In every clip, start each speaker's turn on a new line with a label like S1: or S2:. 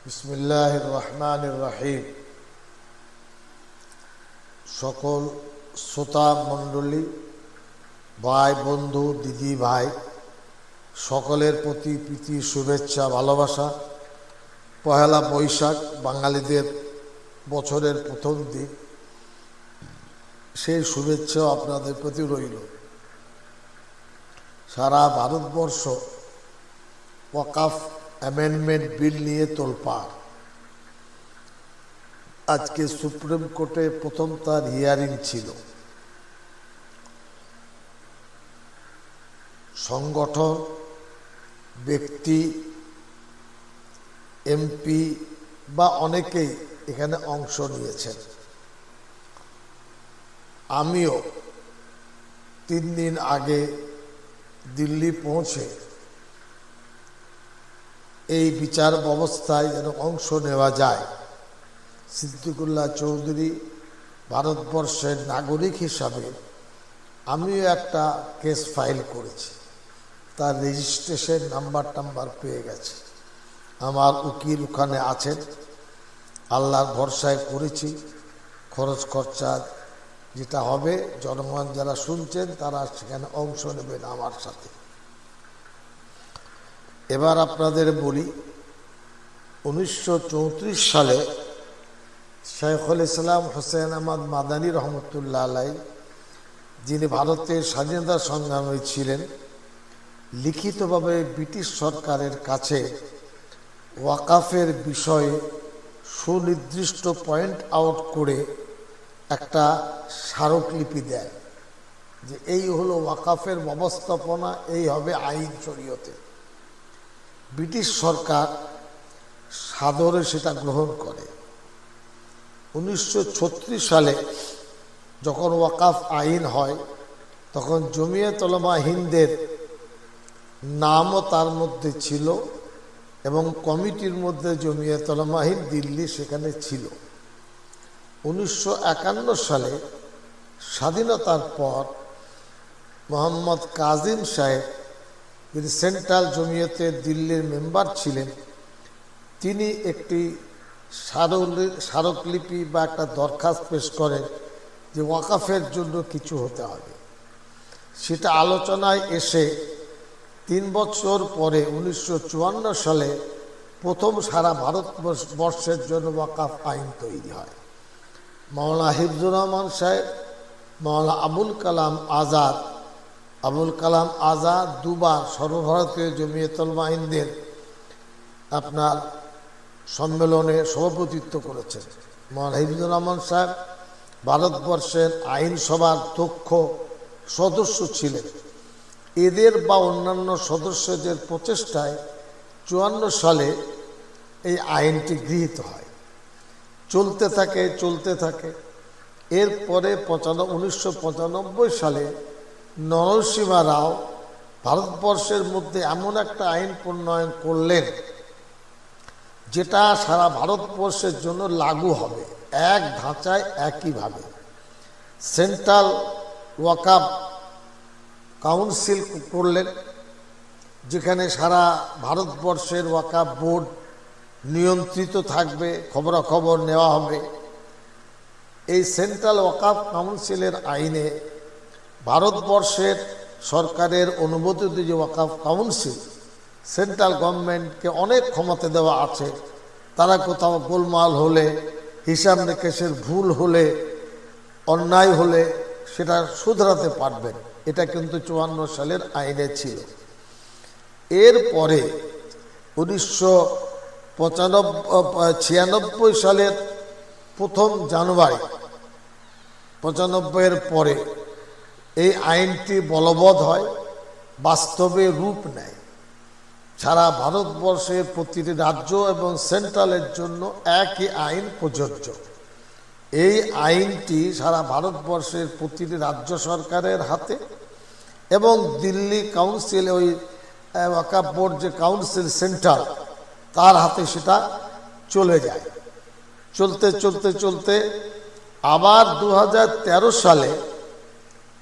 S1: বিসমিল্লাহির রহমানির রহিম। সকল শ্রোতা মণ্ডলী, ভাই বন্ধু, দিদি ভাই, সকলের প্রতি প্রীতি শুভেচ্ছা ভালোবাসা। পহেলা বৈশাখ বাঙালিদের বছরের প্রথম দিন, সেই শুভেচ্ছাও আপনাদের প্রতি রইল। সারা ভারতবর্ষ ওয়াকফ অ্যামেন্ডমেন্ট বিল নিয়ে তোলপাড়। আজকে সুপ্রিম কোর্টে প্রথম তার হিয়ারিং ছিল। সংগঠন, ব্যক্তি, এমপি বা অনেকেই এখানে অংশ নিয়েছেন। আমিও 3 দিন আগে দিল্লি পৌঁছে এই বিচার ব্যবস্থায় যেন অংশ নেওয়া যায়, সিদ্দিকুল্লাহ চৌধুরী ভারতবর্ষের নাগরিক হিসাবে আমিও একটা কেস ফাইল করেছি। তার রেজিস্ট্রেশন নাম্বার পেয়ে গেছে। আমার উকিল ওখানে আছেন। আল্লাহর ভরসায় করেছি। খরচ খরচা যেটা হবে, জনগণ যারা শুনছেন তারা সেখানে অংশ নেবেন আমার সাথে। এবার আপনাদের বলি, 1934 সালে শাইখুল ইসলাম হোসেন আহমদ মাদানী রহমতুল্লাহ আলাই, যিনি ভারতের স্বাধীনতা সংগ্রামী ছিলেন, লিখিতভাবে ব্রিটিশ সরকারের কাছে ওয়াকফের বিষয়ে সুনির্দিষ্ট পয়েন্ট আউট করে একটা স্মারকলিপি দেন যে এই হলো ওয়াকফের ব্যবস্থাপনা, এই হবে আইন শরীয়তে। ব্রিটিশ সরকার সাদরে সেটা গ্রহণ করে। 1936 সালে যখন ওয়াকফ আইন হয়, তখন জমিয়ত উলামা হিন্দের নামও তার মধ্যে ছিল এবং কমিটির মধ্যে জমিয়ত উলামা হিন্দ দিল্লি সেখানে ছিল। 1951 সালে স্বাধীনতার পর মোহাম্মদ কাজিম সাহেব, যিনি সেন্ট্রাল জমিয়তের দিল্লির মেম্বার ছিলেন, তিনি একটি স্মারকলিপি বা একটা দরখাস্ত পেশ করেন যে ওয়াকফের জন্য কিছু হতে হবে। সেটা আলোচনায় এসে 3 বছর পরে 1954 সালে প্রথম সারা ভারতবর্ষের জন্য ওয়াকফ আইন তৈরি হয়। মাওলানা হিফজুর রহমান সাহেব, মাওলানা আবুল কালাম আজাদ দুবার সর্বভারতীয় জমিয়ত উলামা হিন্দের আপনার সম্মেলনে সভাপতিত্ব করেছেন। মাওলানা হিফজুর রহমান সাহেব ভারতবর্ষের আইনসভার দক্ষ সদস্য ছিলেন। এদের বা অন্যান্য সদস্যদের প্রচেষ্টায় 54 সালে এই আইনটি গৃহীত হয়। চলতে থাকে। এরপরে 1995 সালে নরসিমা রাও ভারতবর্ষের মধ্যে এমন একটা আইন প্রণয়ন করলেন যেটা সারা ভারতবর্ষের জন্য লাগু হবে, এক ধাঁচায় একইভাবে। সেন্ট্রাল ওয়াকফ কাউন্সিল করলেন, যেখানে সারা ভারতবর্ষের ওয়াকফ বোর্ড নিয়ন্ত্রিত থাকবে, খবরাখবর নেওয়া হবে। এই সেন্ট্রাল ওয়াকফ কাউন্সিলের আইনে ভারতবর্ষের সরকারের অনুমোদিত যে ওয়াকফ কাউন্সিল, সেন্ট্রাল গভর্নমেন্টকে অনেক ক্ষমতা দেওয়া আছে। তারা কোথাও গোলমাল হলে, হিসাব নিকেশের ভুল হলে, অন্যায় হলে সেটা শুধরাতে পারবেন। এটা কিন্তু 54 সালের আইনে ছিল। এরপরে 1996 সালের 1 জানুয়ারি 95-এর পরে এই আইনটি বলবৎ হয়, বাস্তবে রূপ নেয়। সারা ভারতবর্ষের প্রতিটি রাজ্য এবং সেন্ট্রালের জন্য একই আইন প্রযোজ্য। এই আইনটি সারা ভারতবর্ষের প্রতিটি রাজ্য সরকারের হাতে এবং দিল্লি কাউন্সিল, ওই ওয়াকফ বোর্ড যে কাউন্সিল সেন্ট্রাল, তার হাতে সেটা চলে যায়। চলতে আবার 2013 সালে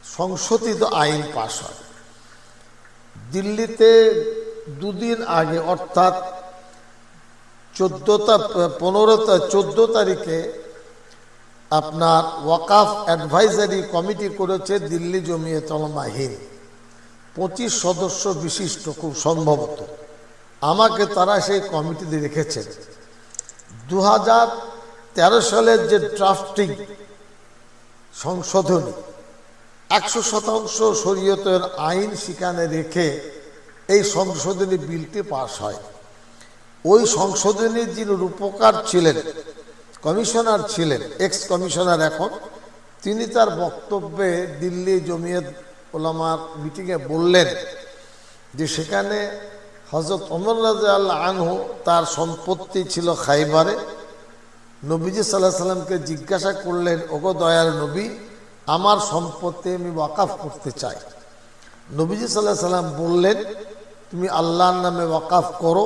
S1: সংশোধিত আইন পাশ হয়। দিল্লিতে 2 দিন আগে, অর্থাৎ 14 তারিখে আপনার ওয়াকাফ অ্যাডভাইজারি কমিটি করেছে দিল্লি জমিয়ত উলামা হিন্দ, 25 সদস্য বিশিষ্ট, খুব সম্ভবত আমাকে তারা সেই কমিটিতে রেখেছেন। 2013 সালের যে ড্রাফটিং সংশোধনী 100% শরীয়তের আইন সেখানে রেখে এই সংশোধনী বিলটি পাশ হয়। ওই সংশোধনীর যিনি রূপকার ছিলেন, কমিশনার ছিলেন, এক্স কমিশনার এখন, তিনি তার বক্তব্যে দিল্লি জমিয়ত উলামার মিটিংয়ে বললেন যে সেখানে হযরত ওমর রাদিয়াল্লাহু আনহু তার সম্পত্তি ছিল খাইবারে। নবীজি সাল্লাল্লাহু আলাইহি সাল্লামকে জিজ্ঞাসা করলেন, ওগো দয়ার নবী, আমার সম্পত্তি আমি ওয়াকাফ করতে চাই। নবীজি সাল্লাল্লাহু আলাইহি সাল্লাম বললেন, তুমি আল্লাহর নামে ওয়াকাফ করো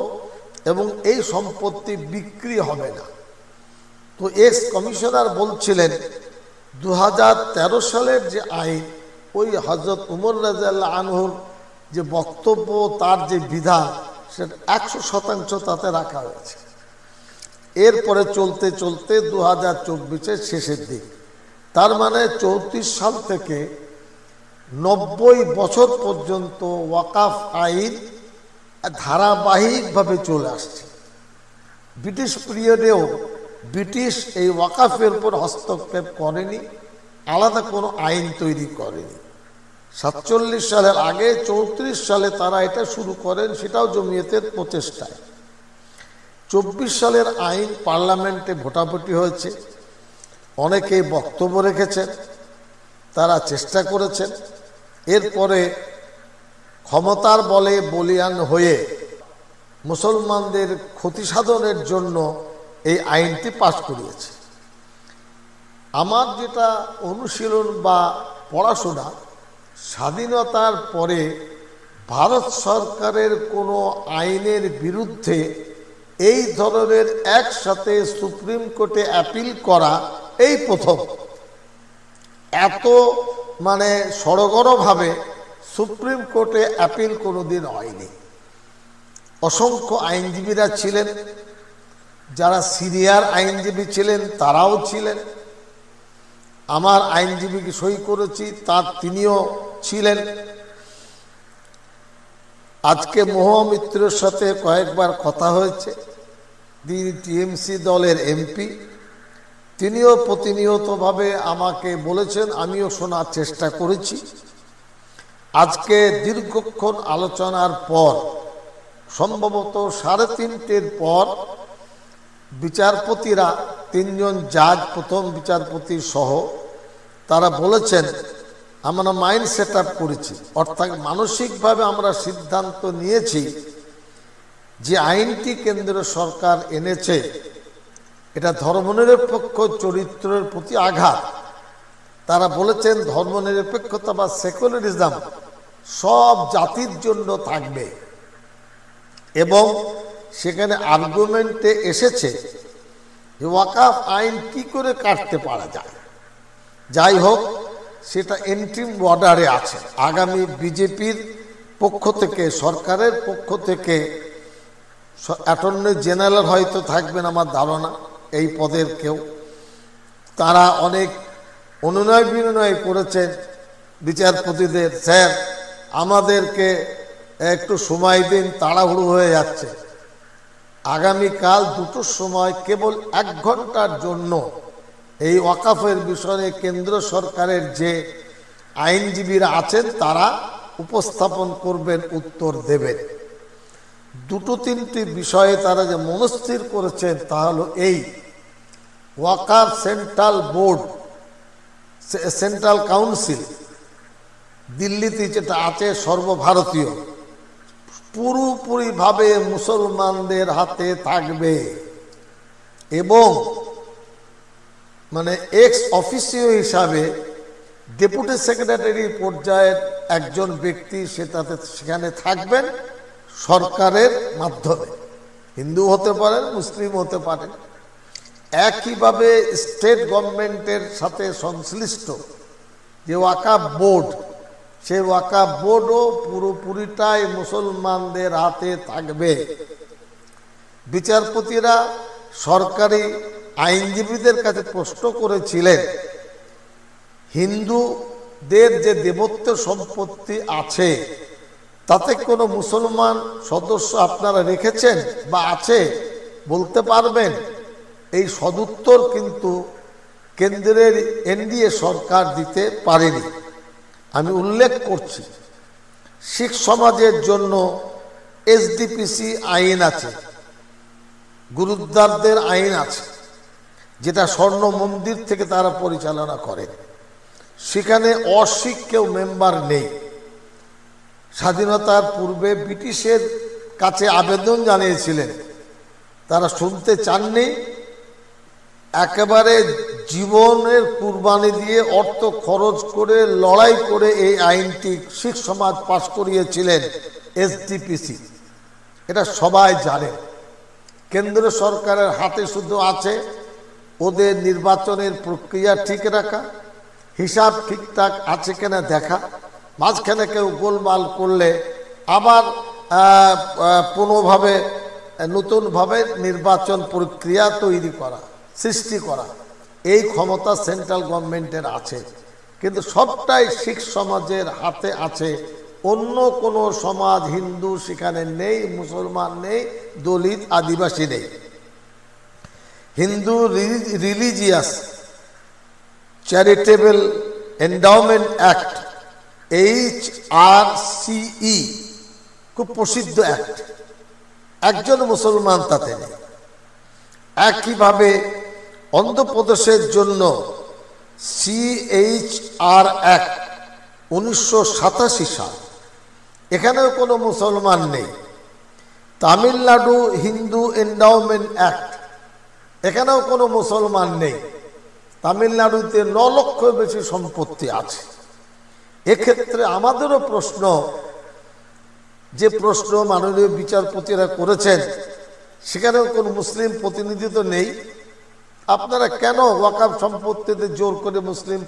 S1: এবং এই সম্পত্তি বিক্রি হবে না। তো এক্স কমিশনার বলছিলেন 2013 সালের যে আইন, ওই হযরত ওমর রাদিয়াল্লাহু আনহুর যে বক্তব্য, তার যে বিধান, সেটা 100% তাতে রাখা হয়েছে। এরপরে চলতে চলতে 2024-এর শেষের দিক, তার মানে 34 সাল থেকে 90 বছর পর্যন্ত ওয়াকাফ আইন ধারাবাহিকভাবে চলে আসছে। ব্রিটিশ পিরিয়ডেও ব্রিটিশ এই ওয়াকাফের উপর হস্তক্ষেপ করেনি, আলাদা কোনো আইন তৈরি করেনি। 47 সালের আগে 34 সালে তারা এটা শুরু করেন, সেটাও জমিয়তের প্রচেষ্টায়। 24 সালের আইন পার্লামেন্টে ভোটাভুটি হয়েছে, অনেকেই বক্তব্য রেখেছেন, তারা চেষ্টা করেছেন। এরপরে ক্ষমতার বলে বলিয়ান হয়ে মুসলমানদের ক্ষতি সাধনের জন্য এই আইনটি পাশ করিয়েছে। আমার যেটা অনুশীলন বা পড়াশোনা, স্বাধীনতার পরে ভারত সরকারের কোনো আইনের বিরুদ্ধে এই ধরনের একসাথে সুপ্রিম কোর্টে অ্যাপিল করা এই প্রথম। এত মানে সড়গড়ভাবে সুপ্রিম কোর্টে অ্যাপিল কোনোদিন হয়নি। অসংখ্য আইনজীবীরা ছিলেন, যারা সিনিয়র আইনজীবী ছিলেন তারাও ছিলেন। আমার আইনজীবীকে সই করেছি, তার তিনিও ছিলেন। আজকে মহামিত্রের সাথে কয়েকবার কথা হয়েছে, তিনি টিএমসি দলের এমপি, তিনিও প্রতিনিয়তভাবে আমাকে বলেছেন, আমিও শোনার চেষ্টা করেছি। আজকে দীর্ঘক্ষণ আলোচনার পর, সম্ভবত 3:30-এর পর, বিচারপতিরা 3 জন জাজ, প্রথম বিচারপতি সহ, তারা বলেছেন আমরা মাইন্ড সেট আপ করেছি, অর্থাৎ মানসিকভাবে আমরা সিদ্ধান্ত নিয়েছি যে আইনটি কেন্দ্র সরকার এনেছে এটা ধর্মনিরপেক্ষ চরিত্রের প্রতি আঘাত। তারা বলেছেন ধর্মনিরপেক্ষতা বা সেকুলারিজম সব জাতির জন্য থাকবে, এবং সেখানে আর্গুমেন্টে এসেছে যে ওয়াকাফ আইন কি করে কাটতে পারা যায়। যাই হোক, সেটা এন্ট্রিম অর্ডারে আছে। আগামী বিজেপির পক্ষ থেকে, সরকারের পক্ষ থেকে অ্যাটর্নি জেনারেল হয়তো থাকবেন আমার ধারণা, এই পদের কেউ, তারা অনেক অনুনয় বিনয় করেছেন বিচারপতিদের, স্যার আমাদেরকে একটু সময় দিন, তাড়াহুড়ো হয়ে যাচ্ছে। আগামীকাল 2টোর সময় কেবল 1 ঘন্টার জন্য এই ওয়াকাফের বিষয়ে কেন্দ্র সরকারের যে আইনজীবীরা আছেন তারা উপস্থাপন করবেন, উত্তর দেবেন। 2-3টি বিষয়ে তারা যে মনস্থির করেছেন তা হলো এই: ওয়াকাফ সেন্ট্রাল বোর্ড, সেন্ট্রাল কাউন্সিল দিল্লিতে যেটা আছে সর্বভারতীয়, পুরোপুরিভাবে মুসলমানদের হাতে থাকবে, এবং মানে এক্স অফিসিও হিসাবে ডেপুটি সেক্রেটারি পর্যায়ের একজন ব্যক্তি সেখানে থাকবেন সরকারের মাধ্যমে। হিন্দু হতে পারেন, মুসলিম হতে পারেন। একইভাবে স্টেট গভর্নমেন্টের সাথে সংশ্লিষ্ট যে ওয়াকাফ বোর্ড, সেই ওয়াকাফ বোর্ডও পুরোপুরিটাই মুসলমানদের হাতে থাকবে। বিচারপতিরা সরকারি আইনজীবীদের কাছে প্রশ্ন করেছিলেন, হিন্দুদের যে দেবত্ব সম্পত্তি আছে তাতে কোনো মুসলমান সদস্য আপনারা রেখেছেন বা আছে বলতে পারবেন? এই সদুত্তর কিন্তু কেন্দ্রের এনডিএ সরকার দিতে পারেনি। আমি উল্লেখ করছি, শিখ সমাজের জন্য এসডিপিসি আইন আছে, গুরুদ্বারদের আইন আছে, যেটা স্বর্ণ মন্দির থেকে তারা পরিচালনা করে। সেখানে অশিখ কেউ মেম্বার নেই। স্বাধীনতার পূর্বে ব্রিটিশের কাছে আবেদন জানিয়েছিলেন, তারা শুনতে চাননি। একেবারে জীবনের কুরবানি দিয়ে অর্থ খরচ করে লড়াই করে এই আইনটি শিখ সমাজ পাশ করিয়েছিলেন, এসডিপিসি। এটা সবাই জানে। কেন্দ্র সরকারের হাতে শুধু আছে ওদের নির্বাচনের প্রক্রিয়া ঠিক রাখা, হিসাব ঠিকঠাক আছে কিনা দেখা, মাঝখানে কেউ গোলমাল করলে আবার পুনঃভাবে নতুনভাবে নির্বাচন প্রক্রিয়া তৈরি করা, সৃষ্টি করা, এই ক্ষমতা সেন্ট্রাল গভর্নমেন্টের আছে। কিন্তু সবটাই শিখ সমাজের হাতে আছে। অন্য কোনো সমাজ, হিন্দু সেখানে নেই, মুসলমান নেই, দলিত আদিবাসী নেই। Hindu religious charitable endowment act, HRCE, খুব প্রসিদ্ধ অ্যাক্ট, একজন মুসলমান তাতে নেই। একইভাবে অন্ধ্রপ্রদেশের জন্য CHR অ্যাক্ট 1987 সাল, এখানেও কোনো মুসলমান নেই। তামিলনাড়ু হিন্দু এন্ডাওমেন্ট অ্যাক্ট, এখানেও কোনো মুসলমান নেই। তামিলনাড়ুতে 9 লক্ষের বেশি সম্পত্তি আছে। এক্ষেত্রে আমাদেরও প্রশ্ন, যে প্রশ্ন মাননীয় বিচারপতিরা করেছেন, সেখানেও কোনো মুসলিম প্রতিনিধি তো নেই। আপনারা কেন ওয়াকাফ সম্পত্তিতে জোর করে মুসলিম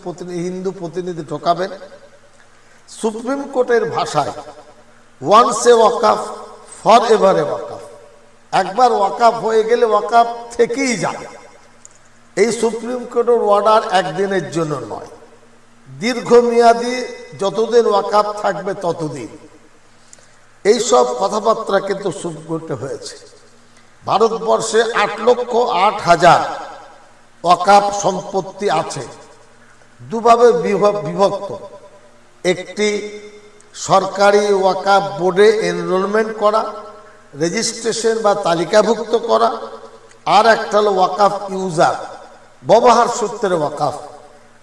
S1: হিন্দু প্রতিনিধি ঢোকাবেন? সুপ্রিম কোর্টের ভাষায় ওয়ান্স এ ওয়াকাফ ফর এভার এ ওয়াকাফ, একবার ওয়াকাফ হয়ে গেলে ওয়াকাফ থেকেই যায়। এই সুপ্রিম কোর্টের অর্ডার একদিনের জন্য নয়, দীর্ঘমেয়াদী, যতদিন ওয়াকাফ থাকবে ততদিন। এইসব কথাবার্তা কিন্তু সুপ্রিম কোর্টে হয়েছে। ভারতবর্ষে 8,08,000 ওয়াকাফ সম্পত্তি আছে, দুভাবে বিভক্ত। একটি সরকারি ওয়াকাফ বোর্ডে এনরোলমেন্ট করা, রেজিস্ট্রেশন বা তালিকাভুক্ত করা, আর একটা হলো ওয়াকাফ ইউজার, ব্যবহার সূত্রে ওয়াকাফ।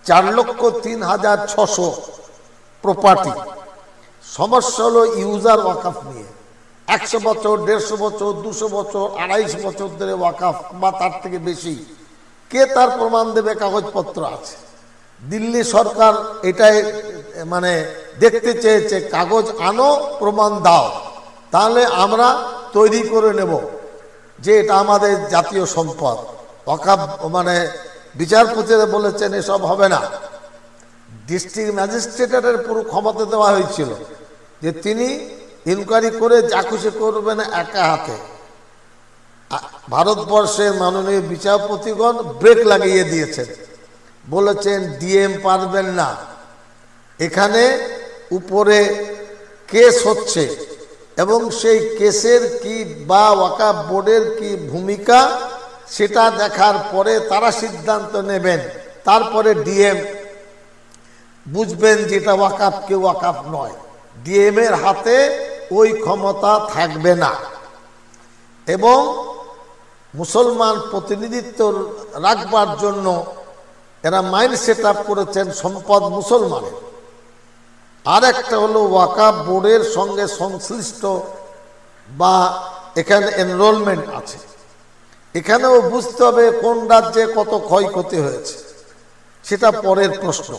S1: 4,03,600 প্রপার্টি। সমস্যা হলো ইউজার ওয়াকাফ নিয়ে। 100 বছর, 150 বছর, 200 বছর, 250 বছর ধরে ওয়াকাফ বা তার থেকে বেশি, কে তার প্রমাণ দেবে? কাগজপত্র আছে। দিল্লি সরকার এটাই মানে দেখতে চেয়েছে, কাগজ আনো, প্রমাণ দাও, তাহলে আমরা তৈরি করে নেব যে এটা আমাদের জাতীয় সম্পদ। ওয়াকাফ মানে বিচারপতিরা বলেছেন এসব হবে না। ডিস্ট্রিক্ট ম্যাজিস্ট্রেটের পুরো ক্ষমতা দেওয়া হয়েছিল যে তিনি ইনকোয়ারি করে যা খুশি করবেন একা হাতে। ভারতবর্ষের মাননীয় বিচারপতিগণ ব্রেক লাগিয়ে দিয়েছেন, বলেছেন ডিএম পারবেন না। এখানে উপরে কেস হচ্ছে এবং সেই কেসের কি বা ওয়াকাফ বোর্ডের কি ভূমিকা সেটা দেখার পরে তারা সিদ্ধান্ত নেবেন। তারপরে ডিএম বুঝবেন যেটা ওয়াকাফ কি ওয়াকাফ নয়। ডিএম এর হাতে ওই ক্ষমতা থাকবে না। এবং মুসলমান প্রতিনিধিত্ব রাখবার জন্য এরা মাইন্ড সেট আপ করেছেন সম্পদ মুসলমানের। আর একটা হলো ওয়াকাফ বোর্ডের সঙ্গে সংশ্লিষ্ট বা এখানে এনরোলমেন্ট আছে। এখানেও বুঝতে হবে কোন রাজ্যে কত ক্ষয়ক্ষতি হয়েছে, সেটা পরের প্রশ্ন।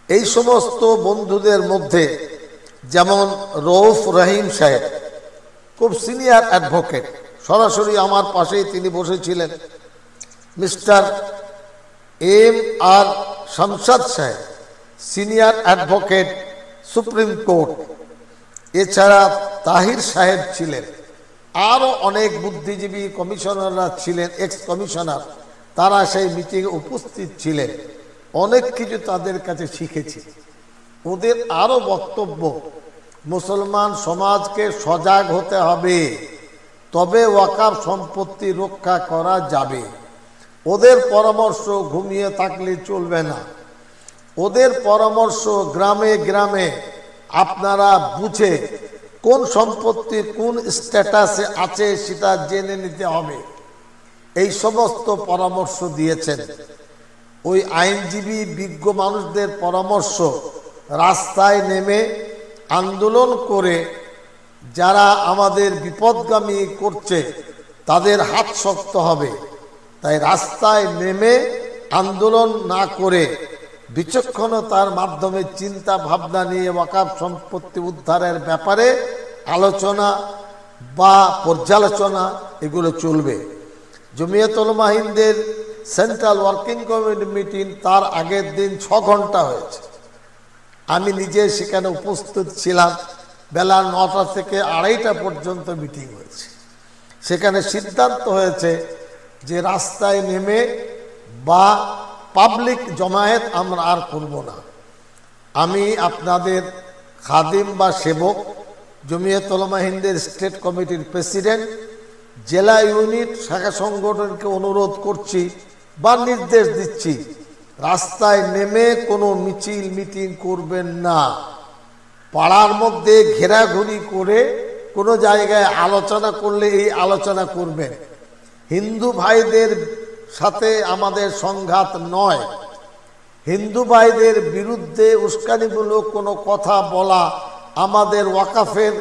S1: এই সমস্ত বন্ধুদের মধ্যে যেমন রউফ রহিম সাহেব, খুব সিনিয়র অ্যাডভোকেট, সরাসরি আমার পাশেই তিনি বসেছিলেন। মিস্টার MR শামসাদ সাহেব, সিনিয়র অ্যাডভোকেট, সুপ্রিম কোর্ট। এছাড়া তাহির সাহেব ছিলেন, আরও অনেক বুদ্ধিজীবী কমিশনাররা ছিলেন, এক্স কমিশনার, তারা সেই মিটিংয়ে উপস্থিত ছিলেন। অনেক কিছু তাদের কাছে শিখেছি। ওদের আরও বক্তব্য, মুসলমান সমাজকে সজাগ হতে হবে, তবে ওয়াকাফ সম্পত্তি রক্ষা করা যাবে। ওদের পরামর্শ ঘুমিয়ে থাকলে চলবে না। ওদের পরামর্শ গ্রামে গ্রামে আপনারা বুঝে কোন সম্পত্তি কোন স্ট্যাটাসে আছে সেটা জেনে নিতে হবে। এই সমস্ত পরামর্শ দিয়েছেন। ওই আইনজীবী বিজ্ঞ মানুষদের পরামর্শ, রাস্তায় নেমে আন্দোলন করে যারা আমাদের বিপদগামী করছে তাদের হাত শক্ত হবে। তাই রাস্তায় নেমে আন্দোলন না করে বিচক্ষণতার মাধ্যমে চিন্তা ভাবনা নিয়ে ওয়াকাফ সম্পত্তি উদ্ধারের ব্যাপারে আলোচনা বা পর্যালোচনা এগুলো চলবে। জমিয়ত উলামা হিন্দের সেন্ট্রাল ওয়ার্কিং কমিটি মিটিং তার আগের দিন 6 ঘন্টা হয়েছে। আমি নিজে সেখানে উপস্থিত ছিলাম। বেলা 9টা থেকে 2:30 পর্যন্ত মিটিং হয়েছে। সেখানে সিদ্ধান্ত হয়েছে যে রাস্তায় নেমে বা পাবলিক জমায়েত আমরা আর করব না। আমি আপনাদের খাদিম বা সেবক, জমিয়ত উলামা হিন্দের স্টেট কমিটির প্রেসিডেন্ট, জেলা ইউনিট শাখা সংগঠনকে অনুরোধ করছি বা নির্দেশ দিচ্ছি, রাস্তায় নেমে কোনো মিছিল মিটিং করবেন না। পাড়ার মধ্যে ঘেরাঘুরি করে কোনো জায়গায় আলোচনা করলে এই আলোচনা করবেন। হিন্দু ভাইদের সাথে আমাদের সংঘাত নয়। হিন্দু ভাইদের বিরুদ্ধে উস্কানিমূলক কোনো কথা বলা আমাদের ওয়াকাফের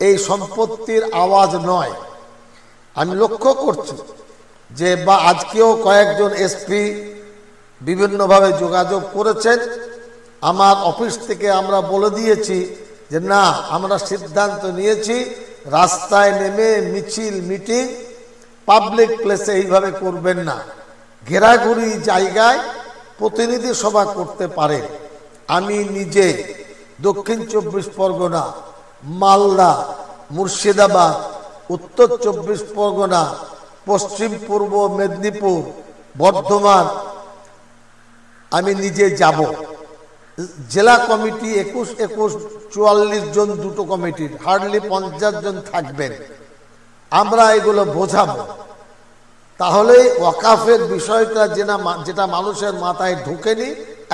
S1: এই সম্পত্তির আওয়াজ নয়। আমি লক্ষ্য করছি যে বা আজকেও কয়েকজন এসপি বিভিন্নভাবে যোগাযোগ করেছেন। আমার অফিস থেকে আমরা বলে দিয়েছি যে না, আমরা সিদ্ধান্ত নিয়েছি রাস্তায় নেমে মিছিল মিটিং পাবলিক প্লেসে এইভাবে করবেন না। ঘেরাঘুরি জায়গায় প্রতিনিধি সভা করতে পারেন। আমি নিজে দক্ষিণ 24 পরগনা, মালদা, মুর্শিদাবাদ, উত্তর 24 পরগনা, পশ্চিম পূর্ব মেদিনীপুর, বর্ধমান আমি নিজে যাব। জেলা কমিটি 21 44 জন, দুটো কমিটির হার্ডলি 50 জন থাকবেন। আমরা এগুলো বোঝাবো। তাহলে ওয়াকাফের বিষয়টা যেটা মানুষের মাথায় ঢুকেনি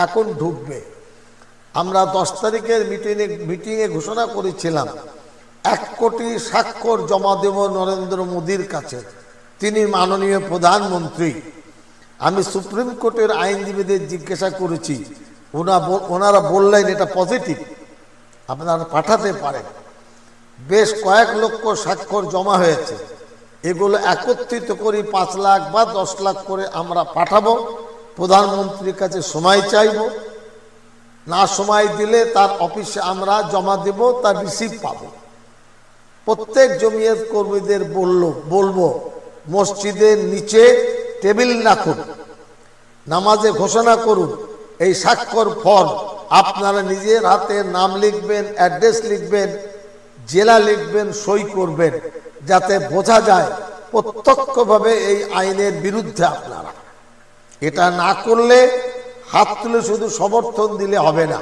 S1: এখন ঢুকবে। আমরা 10 তারিখের মিটিংয়ে ঘোষণা করেছিলাম 1 কোটি স্বাক্ষর জমা দেব নরেন্দ্র মোদীর কাছে, তিনি মাননীয় প্রধানমন্ত্রী। আমি সুপ্রিম কোর্টের আইনজীবীদের জিজ্ঞাসা করেছি, ওনারা বললেন এটা পজিটিভ, আপনারা পাঠাতে পারেন। বেশ কয়েক লক্ষ স্বাক্ষর জমা হয়েছে। এগুলো একত্রিত করি 5 লাখ বা 10 লাখ করে আমরা পাঠাবো। প্রধানমন্ত্রীর কাছে সময় চাইব, না সময় দিলে তার অফিসে আমরা জমা দেব, তার রিসিভ পাব। প্রত্যেক জমিয়ত কর্মীদের বলবো মসজিদের নিচে টেবিল রাখুন, নামাজে ঘোষণা করুন এই স্বাক্ষর ফর্ম। আপনারা নিজের হাতে নাম লিখবেন, অ্যাড্রেস লিখবেন, জেলা লিখবেন, সই করবেন, যাতে বোঝা যায় প্রত্যক্ষভাবে এই আইনের বিরুদ্ধে আপনারা। এটা না করলে হাত তুলে শুধু সমর্থন দিলে হবে না।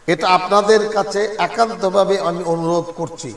S1: এটা আপনাদের কাছে একান্তভাবে আমি অনুরোধ করছি।